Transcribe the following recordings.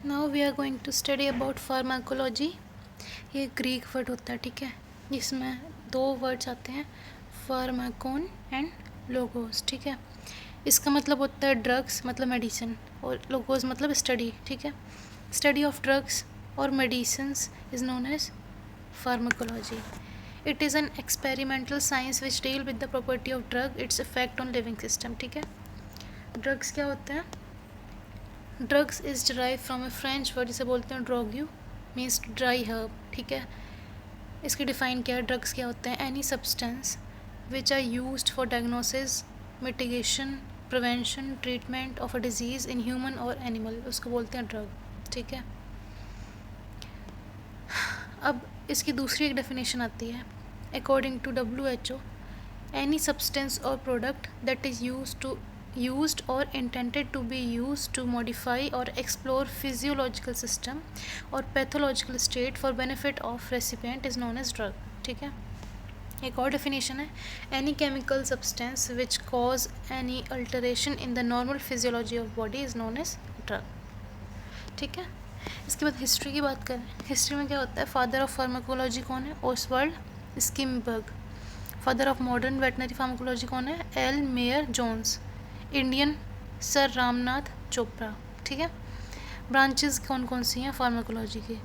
Now we are going to study about pharmacology. ये Greek word होता है, ठीक है। इसमें दो वर्ड्स आते हैं, फार्माकोन एंड लोगोस, ठीक है। इसका मतलब होता है ड्रग्स मतलब मेडिसिन, और लोगोस मतलब स्टडी, ठीक है। स्टडी ऑफ ड्रग्स और medicines is known as pharmacology. It is an experimental science which deal with the property of drug, its effect on living system, ठीक है। ड्रग्स क्या होते हैं? Drugs is derive from A French word जिसे बोलते हैं ड्रॉग्यू, means dry herb, ठीक है। इसकी डिफ़ाइन क्या है? ड्रग्स क्या होते हैं? Any substance which are used for diagnosis, mitigation, prevention, treatment of a disease in human और एनिमल, उसको बोलते हैं ड्रग, ठीक है। अब इसकी दूसरी एक डेफिनेशन आती है, according to WHO, any substance or product that is used or intended to be used to modify or explore physiological system or pathological state for benefit of recipient is known as drug, ठीक है। एक और definition है, any chemical substance which cause any alteration in the normal physiology of body is known as drug, ठीक है। इसके बाद history की बात करें, हिस्ट्री में क्या होता है? फादर ऑफ फार्माकोलॉजी कौन है? Oswald Schmiedeberg. Father of modern veterinary pharmacology कौन है? L Meyer Jones. Indian sir Ramnath Chopra, ठीक है। ब्रांचेस कौन कौन सी हैं फार्माकोलॉजी की?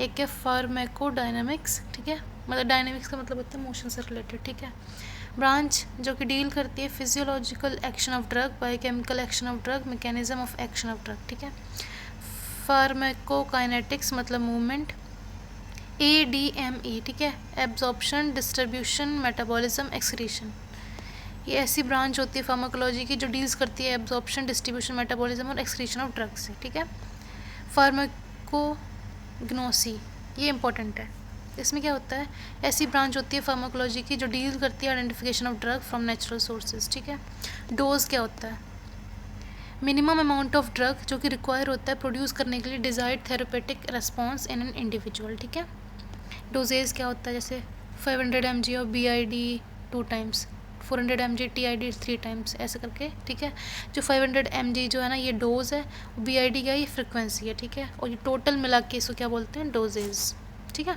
एक है फार्माकोडायनामिक्स, ठीक है, मतलब डायनामिक्स का मतलब होता है मोशन से रिलेटेड, ठीक है। ब्रांच जो कि डील करती है physiological action of drug, biochemical action of drug, mechanism of action of drug, ठीक है। फार्माकोकाइनेटिक्स मतलब मूवमेंट, ADME, ठीक है, एब्जॉर्प्शन, डिस्ट्रीब्यूशन, मेटाबॉलिज्म, एक्सक्रीशन। ये ऐसी ब्रांच होती है फार्माकोलॉजी की जो डील्स करती है एब्जॉर्प्शन, डिस्ट्रीब्यूशन, मेटाबॉलिज्म और एक्सक्रीशन ऑफ ड्रग्स से, ठीक है। फार्माकोग्नोसी, ये इंपॉर्टेंट है। इसमें क्या होता है? ऐसी ब्रांच होती है फार्माकोलॉजी की जो डील करती है identification of drug from natural sources, ठीक है। डोज क्या होता है? मिनिमम अमाउंट ऑफ ड्रग जो कि रिक्वायर होता है प्रोड्यूस करने के लिए desired therapeutic response in an individual, ठीक है। डोजेज क्या होता है? जैसे 500 mg of BID 2 times, 400 mg TID 3 times, ऐसे करके, ठीक है। जो 500 mg जो है ना, ये डोज है, BID क्या है? ये फ्रिक्वेंसी है, ठीक है। और ये टोटल मिला के इसको क्या बोलते हैं? डोजेज, ठीक है।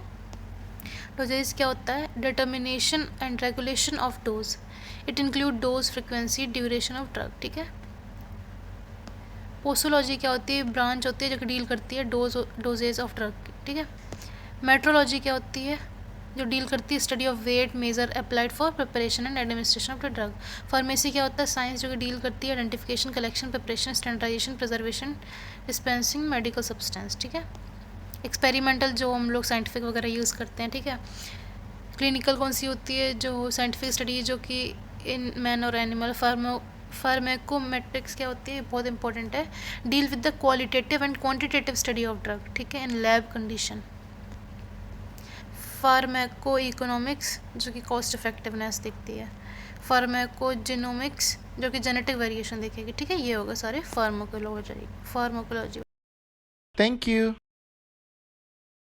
डोजेज क्या होता है? Determination and regulation of dose, it include dose, frequency, duration of drug, ठीक है। पोसोलॉजी क्या होती है? ब्रांच होती है जो कि डील करती है डोजेज ऑफ ड्रग, ठीक है। मेट्रोलॉजी क्या होती है? जो डील करती है study of weight measure applied for preparation and administration of the drug. Pharmacy क्या होता है? साइंस जो कि डील करती है identification, collection, preparation, standardisation, preservation, dispensing medical substance, ठीक है। एक्सपेरिमेंटल जो हम लोग साइंटिफिक वगैरह यूज़ करते हैं, ठीक है। क्लिनिकल कौन सी होती है? जो साइंटिफिक स्टडी जो कि इन मैन और एनिमल। फार्माकोमेट्रिक्स क्या होती है? बहुत इंपॉर्टेंट है, deal with the qualitative and quantitative study of drug, ठीक है, in lab condition. Pharmaco economics जो कि कॉस्ट इफेक्टिवनेस देखती है। फार्माकोजेनोमिक्स जो कि जेनेटिक वेरिएशन देखेगी, ठीक है। ये होगा सारे फार्माकोलॉजी। Thank you.